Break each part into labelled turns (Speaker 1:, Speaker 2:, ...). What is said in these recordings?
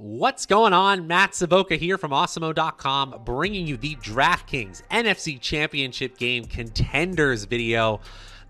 Speaker 1: What's going on? Matt Savoca here from Awesemo.com, bringing you the DraftKings NFC Championship game contenders video.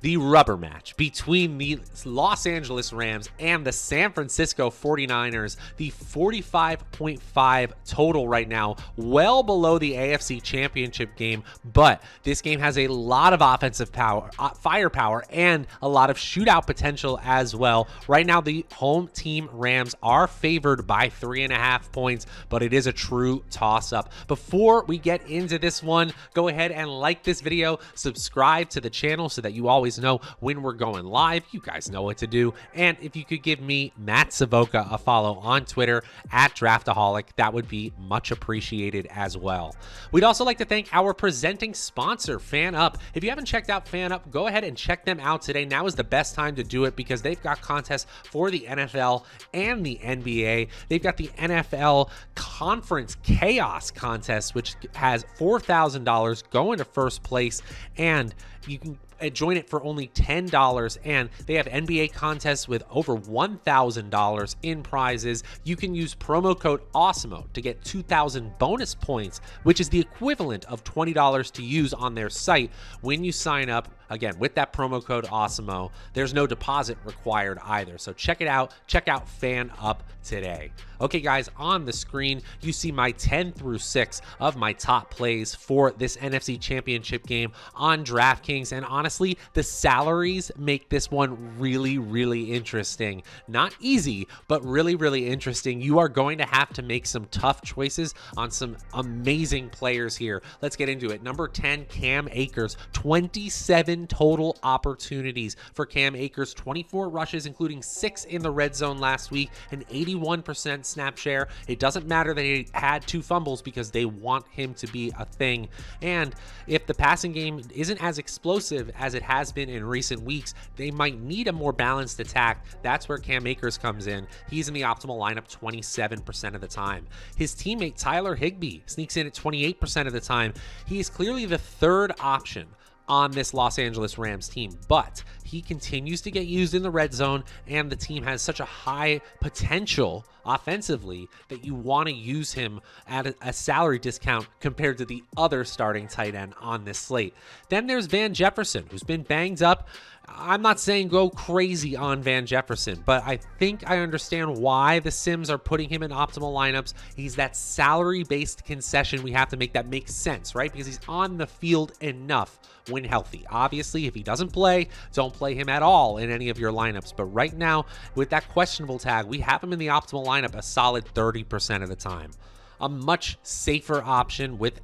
Speaker 1: The rubber match between the Los Angeles Rams and the San Francisco 49ers. The 45.5 total right now, well below the AFC Championship game, but this game has a lot of offensive power, firepower, and a lot of shootout potential as well. Right now, the home team Rams are favored by 3.5 points, but it is a true toss-up. Before we get into this one, go ahead and like this video, subscribe to the channel so that you always know when we're going live. You guys know what to do. And if you could give me, Matt Savoca, a follow on Twitter at Draftaholic, that would be much appreciated as well. We'd also like to thank our presenting sponsor, FanUp. If you haven't checked out FanUp, go ahead and check them out today. Now is the best time to do it because they've got contests for the NFL and the NBA. They've got the NFL Conference Chaos contest, which has $4,000 going to first place, and you can join it for only $10, and they have NBA contests with over $1,000 in prizes. You can use promo code Awesemo to get 2,000 bonus points, which is the equivalent of $20 to use on their site when you sign up. Again, with that promo code Awesemo, there's no deposit required either. So check it out. Check out FanUp today. Okay, guys, on the screen, you see my 10 through 6 of my top plays for this NFC Championship game on DraftKings. And honestly, the salaries make this one really, really interesting. Not easy, but really, really interesting. You are going to have to make some tough choices on some amazing players here. Let's get into it. Number 10, Cam Akers, 27 total opportunities for Cam Akers, 24 rushes, including 6 in the red zone last week, an 81% snap share. It doesn't matter that he had 2 fumbles because they want him to be a thing. And if the passing game isn't as explosive as it has been in recent weeks, they might need a more balanced attack. That's where Cam Akers comes in. He's in the optimal lineup 27% of the time. His teammate Tyler Higbee sneaks in at 28% of the time. He is clearly the third option on this Los Angeles Rams team, but he continues to get used in the red zone, and the team has such a high potential offensively that you want to use him at a salary discount compared to the other starting tight end on this slate. Then there's Van Jefferson, who's been banged up. I'm not saying go crazy on Van Jefferson, but I think I understand why the Sims are putting him in optimal lineups. He's that salary-based concession we have to make that makes sense, right? Because he's on the field enough when healthy. Obviously, if he doesn't play, don't play him at all in any of your lineups. But right now, with that questionable tag, we have him in the optimal lineup a solid 30% of the time. A much safer option with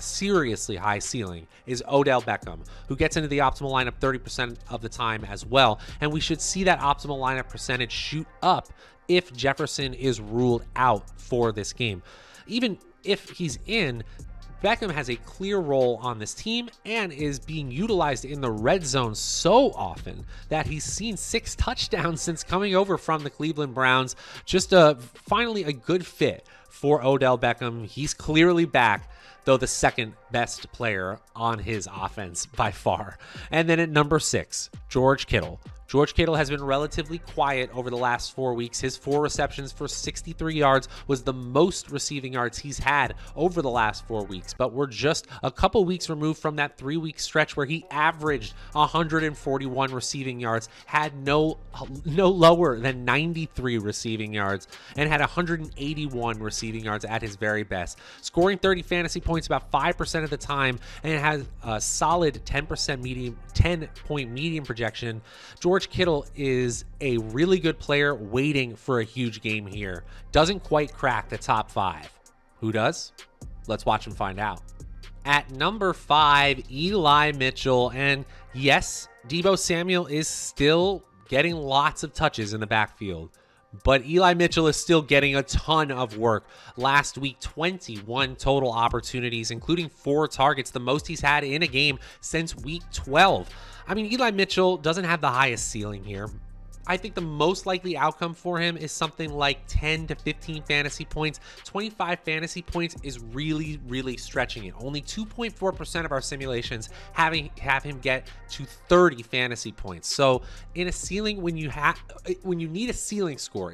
Speaker 1: seriously high ceiling is Odell Beckham, who gets into the optimal lineup 30% of the time as well. And we should see that optimal lineup percentage shoot up if Jefferson is ruled out for this game. Even if he's in, Beckham has a clear role on this team and is being utilized in the red zone so often that he's seen 6 touchdowns since coming over from the Cleveland Browns. Just finally a good fit for Odell Beckham. He's clearly back, though the second best player on his offense by far. And then at number 6, George Kittle. George Kittle has been relatively quiet over the last 4 weeks. His 4 receptions for 63 yards was the most receiving yards he's had over the last 4 weeks. But we're just a couple weeks removed from that 3-week stretch where he averaged 141 receiving yards, had no lower than 93 receiving yards, and had 181 receiving yards at his very best. Scoring 30 fantasy points about 5% of the time, and it has a solid 10-point median projection. George Kittle is a really good player waiting for a huge game here. Doesn't quite crack the top 5. Who does? Let's watch and find out. At number 5, Eli Mitchell. And yes, Deebo Samuel is still getting lots of touches in the backfield, but Eli Mitchell is still getting a ton of work. Last week, 21 total opportunities, including 4 targets, the most he's had in a game since week 12. I mean, Eli Mitchell doesn't have the highest ceiling here. I think the most likely outcome for him is something like 10 to 15 fantasy points. 25 fantasy points is really, really stretching it. Only 2.4% of our simulations have him get to 30 fantasy points. So in a ceiling, when you need a ceiling score,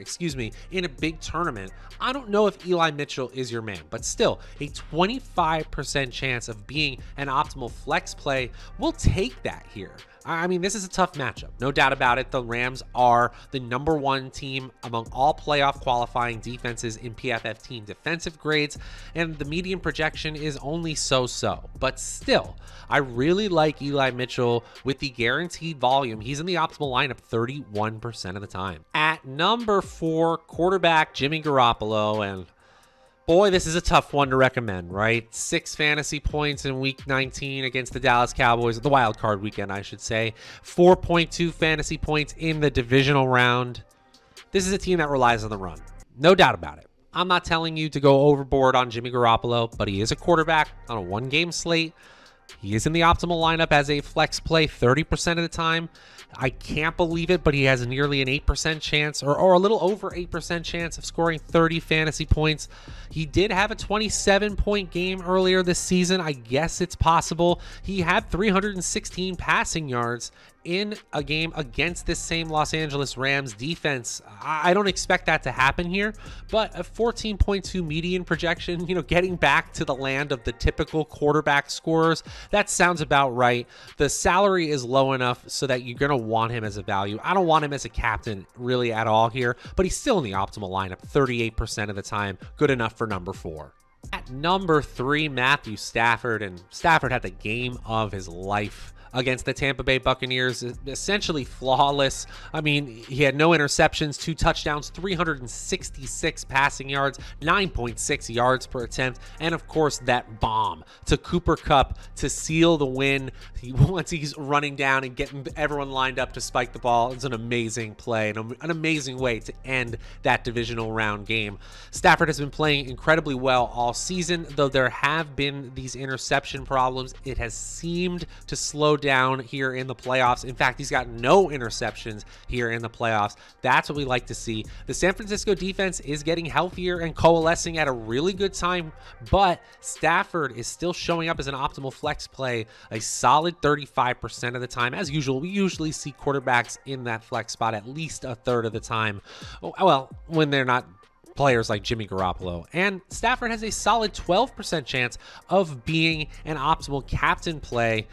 Speaker 1: in a big tournament, I don't know if Eli Mitchell is your man, but still a 25% chance of being an optimal flex play. We'll take that here. I mean, this is a tough matchup, no doubt about it. The Rams are the #1 team among all playoff qualifying defenses in PFF team defensive grades, and the median projection is only so-so. But still, I really like Eli Mitchell with the guaranteed volume. He's in the optimal lineup 31% of the time. At number 4, quarterback Jimmy Garoppolo, and boy, this is a tough one to recommend, right? 6 fantasy points in week 19 against the Dallas Cowboys, the wild card weekend, I should say. 4.2 fantasy points in the divisional round. This is a team that relies on the run. No doubt about it. I'm not telling you to go overboard on Jimmy Garoppolo, but he is a quarterback on a 1-game slate. He is in the optimal lineup as a flex play 30% of the time. I can't believe it, but he has nearly an 8% chance or a little over 8% chance of scoring 30 fantasy points. He did have a 27-point game earlier this season. I guess it's possible. He had 316 passing yards in a game against this same Los Angeles Rams defense. I don't expect that to happen here, but a 14.2 median projection, getting back to the land of the typical quarterback scorers, that sounds about right. The salary is low enough so that you're going to want him as a value. I don't want him as a captain really at all here, but he's still in the optimal lineup 38% of the time. Good enough for number 4. At number 3, Matthew Stafford, and Stafford had the game of his life against the Tampa Bay Buccaneers, essentially flawless. I mean, he had no interceptions, 2 touchdowns, 366 passing yards, 9.6 yards per attempt, and of course that bomb to Cooper Kupp to seal the win. Once he's running down and getting everyone lined up to spike the ball, it's an amazing play and an amazing way to end that divisional round game. Stafford has been playing incredibly well all season, though there have been these interception problems. It has seemed to slow down here in the playoffs. In fact, he's got no interceptions here in the playoffs. That's what we like to see. The San Francisco defense is getting healthier and coalescing at a really good time, but Stafford is still showing up as an optimal flex play a solid 35% of the time. As usual, we usually see quarterbacks in that flex spot at least a third of the time. Well, when they're not players like Jimmy Garoppolo. And Stafford has a solid 12% chance of being an optimal captain play.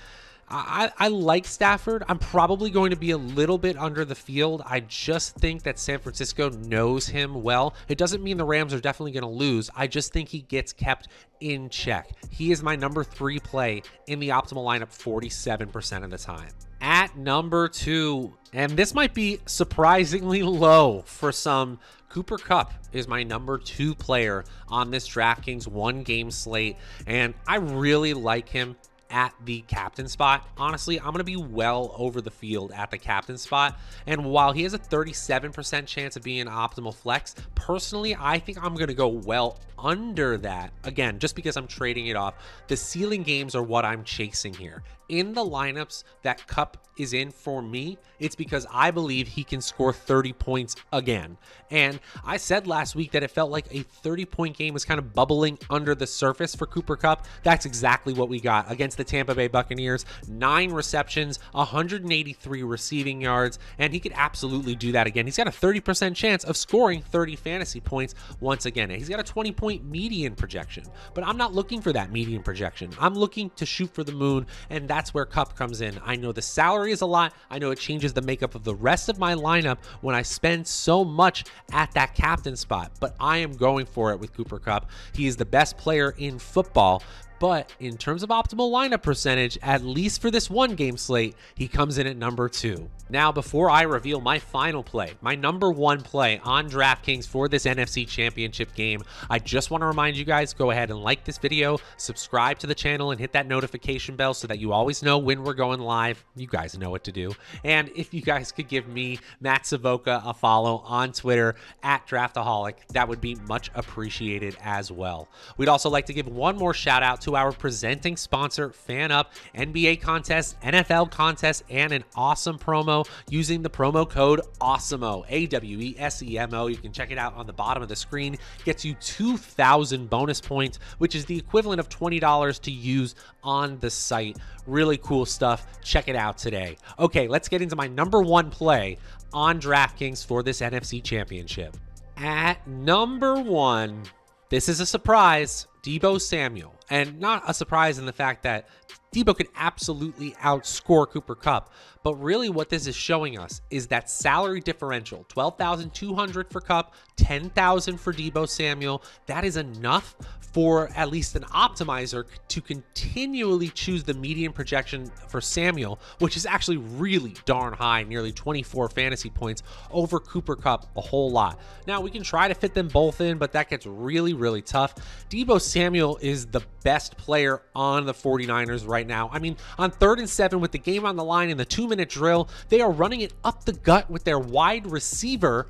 Speaker 1: I like Stafford. I'm probably going to be a little bit under the field. I just think that San Francisco knows him well. It doesn't mean the Rams are definitely going to lose. I just think he gets kept in check. He is my number 3 play in the optimal lineup 47% of the time. At number 2, and this might be surprisingly low for some, Cooper Kupp is my number 2 player on this DraftKings 1-game slate, and I really like him at the captain spot. Honestly, I'm going to be well over the field at the captain spot. And while he has a 37% chance of being an optimal flex, personally, I think I'm going to go well under that. Again, just because I'm trading it off. The ceiling games are what I'm chasing here. In the lineups that Kupp is in for me, it's because I believe he can score 30 points again. And I said last week that it felt like a 30-point game was kind of bubbling under the surface for Cooper Kupp. That's exactly what we got against the Tampa Bay Buccaneers. 9 receptions, 183 receiving yards, and he could absolutely do that again. He's got a 30% chance of scoring 30 fantasy points once again. And he's got a 20-point median projection, but I'm not looking for that median projection. I'm looking to shoot for the moon, and that's where Kupp comes in. I know the salary is a lot. I know it changes the makeup of the rest of my lineup when I spend so much at that captain spot, but I am going for it with Cooper Kupp. He is the best player in football, but in terms of optimal lineup percentage, at least for this 1-game slate, he comes in at number 2. Now, before I reveal my final play, my number 1 play on DraftKings for this NFC Championship game, I just want to remind you guys, go ahead and like this video, subscribe to the channel, and hit that notification bell so that you always know when we're going live. You guys know what to do. And if you guys could give me, Matt Savoca, a follow on Twitter at Draftaholic, that would be much appreciated as well. We'd also like to give one more shout out to to our presenting sponsor, FanUp, NBA contests, NFL contests, and an awesome promo using the promo code Awesemo, AWESEMO. You can check it out on the bottom of the screen. Gets you 2,000 bonus points, which is the equivalent of $20 to use on the site. Really cool stuff. Check it out today. Okay, let's get into my number one play on DraftKings for this NFC Championship. At number one, this is a surprise, Deebo Samuel. And not a surprise in the fact that Deebo can absolutely outscore Cooper Kupp. But really what this is showing us is that salary differential, $12,200 for Kupp, $10,000 for Deebo Samuel. That is enough for at least an optimizer to continually choose the median projection for Samuel, which is actually really darn high, nearly 24 fantasy points over Cooper Kupp, a whole lot. Now we can try to fit them both in, but that gets really, really tough. Deebo Samuel is the best player on the 49ers right now. I mean, on 3rd and 7 with the game on the line in the 2-minute drill, they are running it up the gut with their wide receiver,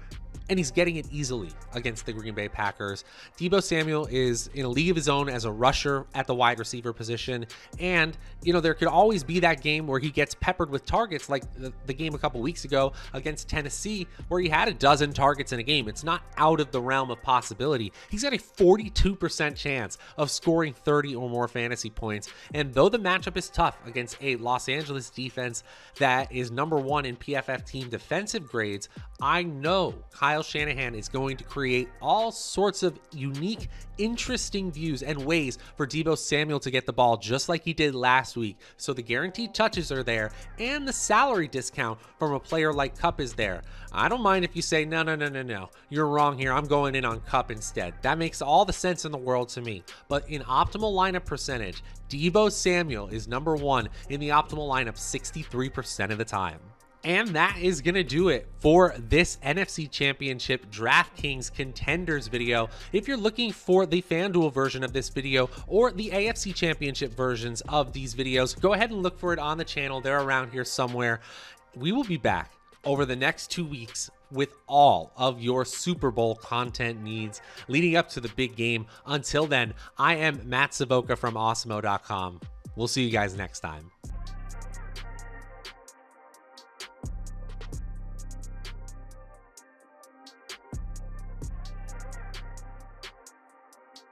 Speaker 1: and he's getting it easily against the Green Bay Packers. Deebo Samuel is in a league of his own as a rusher at the wide receiver position. And, you know, there could always be that game where he gets peppered with targets, like the game a couple weeks ago against Tennessee, where he had a dozen targets in a game. It's not out of the realm of possibility. He's got a 42% chance of scoring 30 or more fantasy points. And though the matchup is tough against a Los Angeles defense that is number one in PFF team defensive grades, I know Kyle Shanahan is going to create all sorts of unique, interesting views and ways for Deebo Samuel to get the ball just like he did last week. So the guaranteed touches are there and the salary discount from a player like Kupp is there. I don't mind if you say, no, you're wrong here. I'm going in on Kupp instead. That makes all the sense in the world to me. But in optimal lineup percentage, Deebo Samuel is number one in the optimal lineup 63% of the time. And that is going to do it for this NFC Championship DraftKings Contenders video. If you're looking for the FanDuel version of this video or the AFC Championship versions of these videos, go ahead and look for it on the channel. They're around here somewhere. We will be back over the next 2 weeks with all of your Super Bowl content needs leading up to the big game. Until then, I am Matt Savoca from Awesemo.com. We'll see you guys next time.